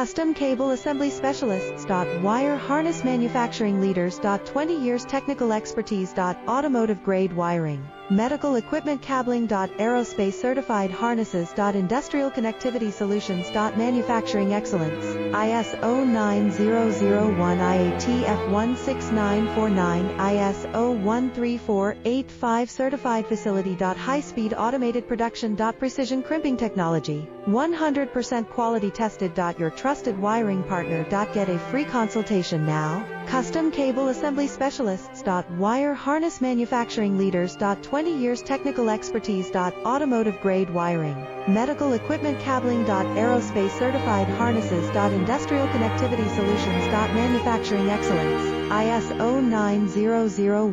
Custom Cable Assembly Specialists. Wire Harness Manufacturing Leaders. 20 years technical expertise. Automotive grade wiring. Medical equipment cabling. Aerospace certified harnesses. Industrial connectivity solutions. Manufacturing excellence. ISO 9001 IATF 16949 ISO 13485 certified facility. High speed automated production. Precision crimping technology. 100% quality tested. Your trusted wiring partner. Get a free consultation now. Custom Cable Assembly Specialists. Wire Harness Manufacturing Leaders. 20 years technical expertise. Automotive grade wiring. Medical equipment cabling. Aerospace certified harnesses. Industrial connectivity solutions. Manufacturing excellence. ISO 9001